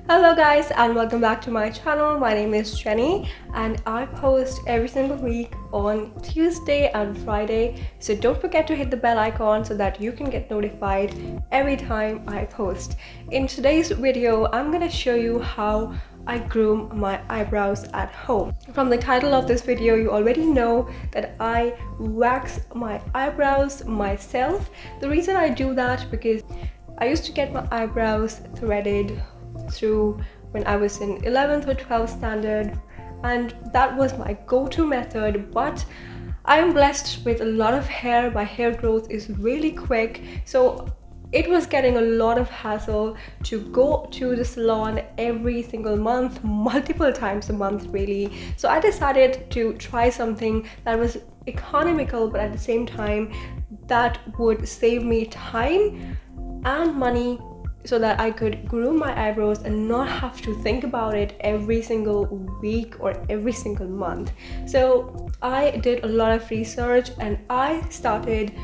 Hello guys and welcome back to my channel. My name is Jenny and I post every single week on Tuesday and Friday. So don't forget to hit the bell icon so that you can get notified every time I post. In today's video, I'm gonna show you how I groom my eyebrows at home. From the title of this video, you already know that I wax my eyebrows myself. The reason I do that because I used to get my eyebrows threaded through when I was in 11th or 12th standard, and that was my go-to method. But I am blessed with a lot of hair. My hair growth is really quick, so it was getting a lot of hassle to go to the salon every single month, multiple times a month really. So I decided to try something that was economical, but at the same time that would save me time and money, so that I could groom my eyebrows and not have to think about it every single week or every single month. So I did a lot of research and I started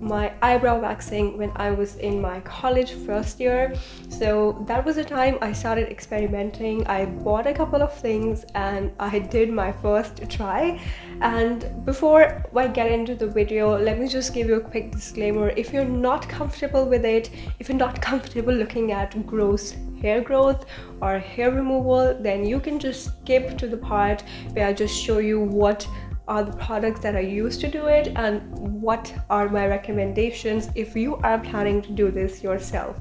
my eyebrow waxing when I was in my college first year. So that was the time I started experimenting. I bought a couple of things and I did my first try. And before I get into the video, let me just give you a quick disclaimer. If you're not comfortable with it, if you're not comfortable looking at gross hair growth or hair removal, then you can just skip to the part where I just show you what are the products that I use to do it and what are my recommendations if you are planning to do this yourself.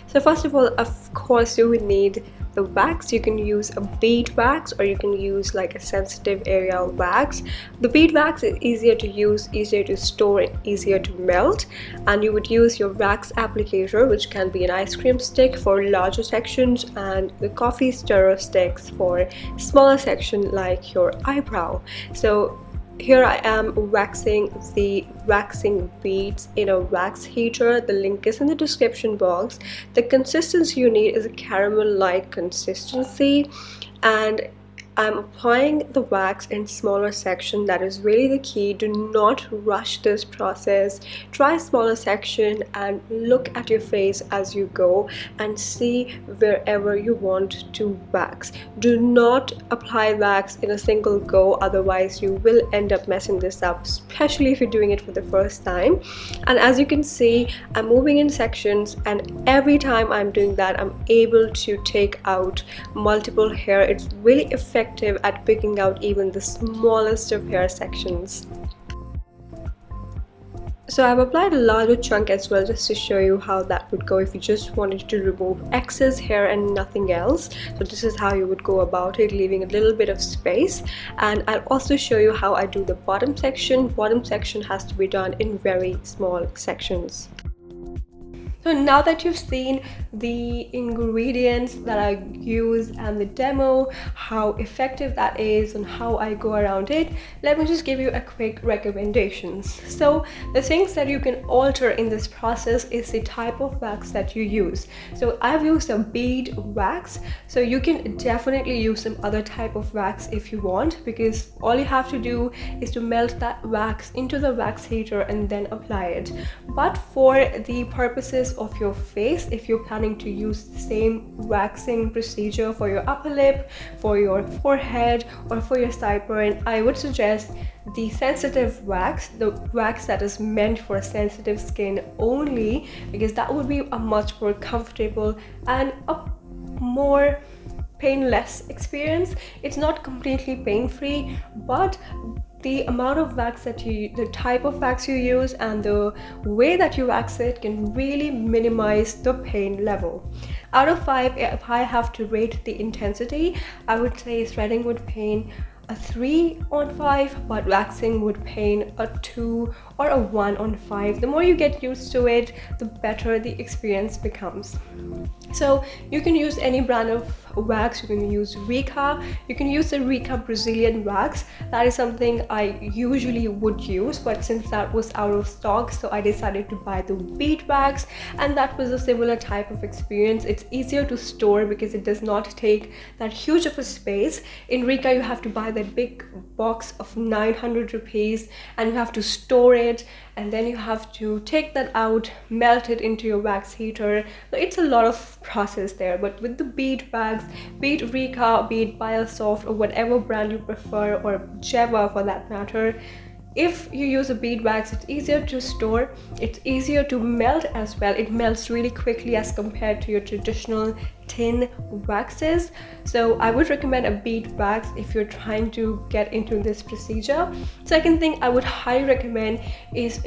So first of all, of course, you would need the wax. You can use a bead wax or you can use like a sensitive area wax. The bead wax is easier to use, easier to store, and easier to melt. And you would use your wax applicator, which can be an ice cream stick for larger sections, and the coffee stirrer sticks for smaller section like your eyebrow. So here I am waxing the waxing beads in a wax heater. The link is in the description box. The consistency you need is a caramel-like consistency, and I'm applying the wax in smaller section. That is really the key. Do not rush this process. Try smaller section and look at your face as you go and see wherever you want to wax. Do not apply wax in a single go, otherwise you will end up messing this up, especially if you're doing it for the first time. And as you can see, I'm moving in sections, and every time I'm doing that, I'm able to take out multiple hair. It's really effective at picking out even the smallest of hair sections. So I've applied a larger chunk as well, just to show you how that would go if you just wanted to remove excess hair and nothing else. So this is how you would go about it, leaving a little bit of space. And I'll also show you how I do the bottom section. Bottom section has to be done in very small sections. So now that you've seen the ingredients that I use and the demo, how effective that is and how I go around it, let me just give you a quick recommendations. So the things that you can alter in this process is the type of wax that you use. So I've used a bead wax, so you can definitely use some other type of wax if you want, because all you have to do is to melt that wax into the wax heater and then apply it. But for the purposes of your face, if you're planning to use the same waxing procedure for your upper lip, for your forehead, or for your sideburn, I would suggest the sensitive wax, the wax that is meant for sensitive skin only, because that would be a much more comfortable and a more painless experience. It's not completely pain-free, but the amount of wax that the type of wax you use and the way that you wax it can really minimize the pain level. Out of 5, if I have to rate the intensity, I would say threading would pain a 3 on 5, but waxing would pain a 2 or a 1 on 5. The more you get used to it, the better the experience becomes. So you can use any brand of wax. You can use rica, you can use the rica Brazilian wax. That is something I usually would use, but since that was out of stock, so I decided to buy the bead wax, and that was a similar type of experience. It's easier to store because it does not take that huge of a space. In rica you have to buy that big box of 900 rupees and you have to store it, and then you have to take that out, melt it into your wax heater. So it's a lot of process there. But with the bead wax, be it Rica, be it Biosoft, or whatever brand you prefer, or Jeva for that matter, if you use a bead wax, it's easier to store, it's easier to melt as well. It melts really quickly as compared to your traditional tin waxes. So I would recommend a bead wax if you're trying to get into this procedure. Second thing I would highly recommend is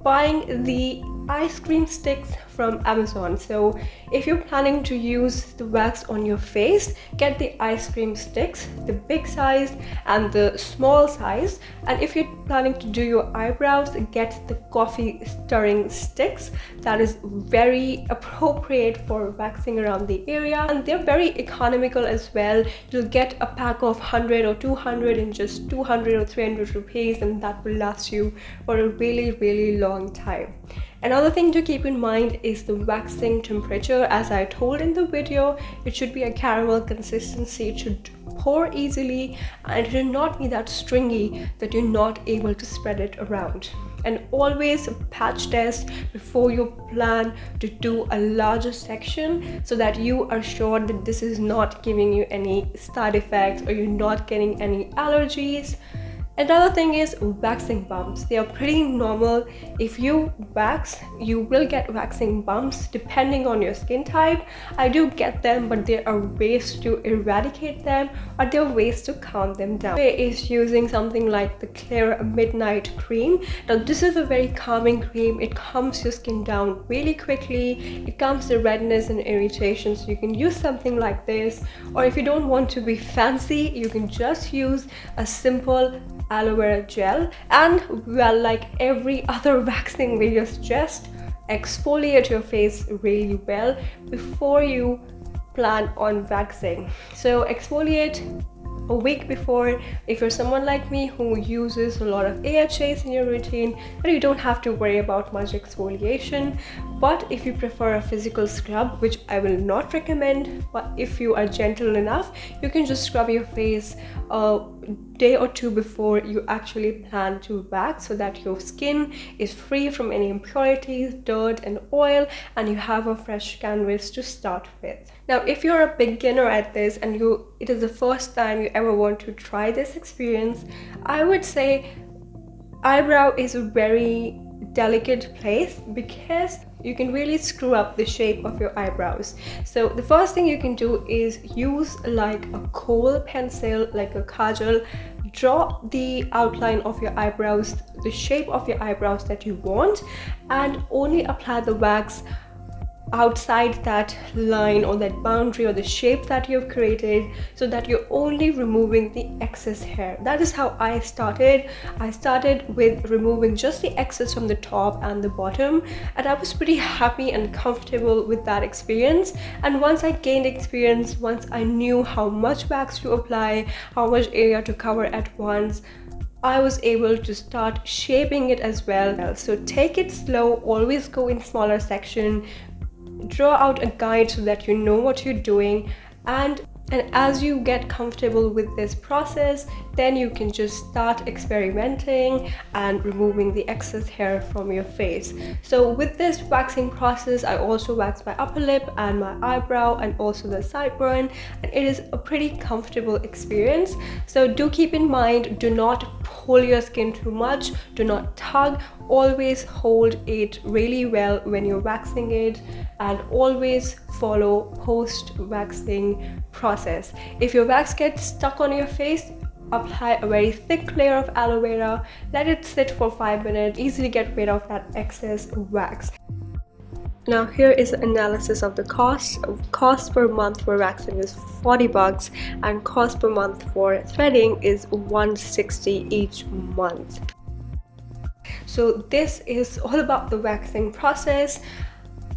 buying the ice cream sticks from Amazon. So if you're planning to use the wax on your face, get the ice cream sticks, the big size and the small size. And if you're planning to do your eyebrows, get the coffee stirring sticks. That is very appropriate for waxing around the area, and they're very economical as well. You'll get a pack of 100 or 200 in just 200 or 300 rupees, and that will last you for a really long time. Another thing to keep in mind is the waxing temperature. As I told in the video, it should be a caramel consistency. It should pour easily, and it should not be that stringy that you're not able to spread it around. And always patch test before you plan to do a larger section, so that you are sure that this is not giving you any side effects or you're not getting any allergies. Another thing is waxing bumps. They are pretty normal. If you wax, you will get waxing bumps depending on your skin type. I do get them, but there are ways to eradicate them, or there are ways to calm them down. Way is using something like the Clear Midnight Cream. Now this is a very calming cream. It calms your skin down really quickly. It calms the redness and irritation, so you can use something like this. Or if you don't want to be fancy, you can just use a simple aloe vera gel. And well, like every other waxing video, just exfoliate your face really well before you plan on waxing. So exfoliate a week before. If you're someone like me who uses a lot of AHAs in your routine, then you don't have to worry about much exfoliation. But if you prefer a physical scrub, which I will not recommend, but if you are gentle enough, you can just scrub your face a day or two before you actually plan to wax, so that your skin is free from any impurities, dirt and oil, and you have a fresh canvas to start with. Now if you're a beginner at this and it is the first time you ever want to try this experience, I would say eyebrow is a very delicate place, because you can really screw up the shape of your eyebrows. So the first thing you can do is use like a kohl pencil, like a kajal. Draw the outline of your eyebrows, the shape of your eyebrows that you want, and only apply the wax outside that line or that boundary or the shape that you've created, so that you're only removing the excess hair. That is how I started. I started with removing just the excess from the top and the bottom, and I was pretty happy and comfortable with that experience. And once I gained experience, once I knew how much wax to apply, how much area to cover at once, I was able to start shaping it as well. So take it slow, always go in smaller section. Draw out a guide so that you know what you're doing, and as you get comfortable with this process, then you can just start experimenting and removing the excess hair from your face. So with this waxing process, I also wax my upper lip and my eyebrow and also the sideburn, and it is a pretty comfortable experience. So do keep in mind, do not pull your skin too much, do not tug, always hold it really well when you're waxing it, and always follow post-waxing process. If your wax gets stuck on your face, apply a very thick layer of aloe vera, let it sit for 5 minutes, easily get rid of that excess wax. Now here is an analysis of the cost. Cost per month for waxing is 40 bucks, and cost per month for threading is 160 each month. So this is all about the waxing process.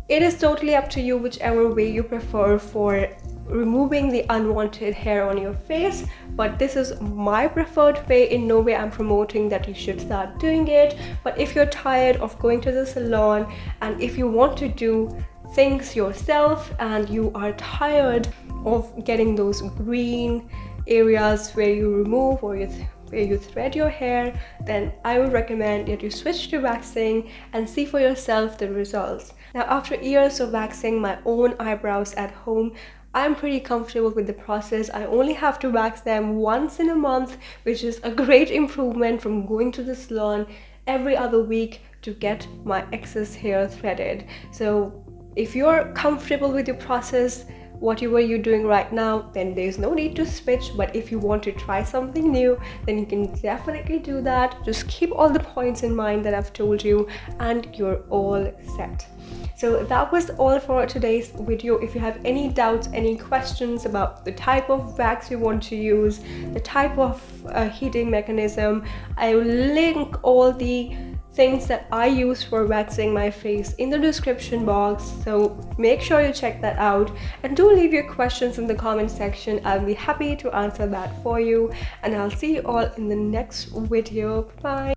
It is totally up to you whichever way you prefer for removing the unwanted hair on your face, but this is my preferred way. In no way I'm promoting that you should start doing it, but if you're tired of going to the salon and if you want to do things yourself and you are tired of getting those green areas where you remove or you where you thread your hair, then I would recommend that you switch to waxing and see for yourself the results. Now, after years of waxing my own eyebrows at home, I'm pretty comfortable with the process. I only have to wax them once in a month, which is a great improvement from going to the salon every other week to get my excess hair threaded. So if you're comfortable with your process, whatever you're doing right now, then there's no need to switch. But if you want to try something new, then you can definitely do that. Just keep all the points in mind that I've told you and you're all set. So that was all for today's video. If you have any doubts, any questions about the type of wax you want to use, the type of heating mechanism, I will link all the things that I use for waxing my face in the description box, so make sure you check that out, and do leave your questions in the comment section. I'll be happy to answer that for you, and I'll see you all in the next video. Bye.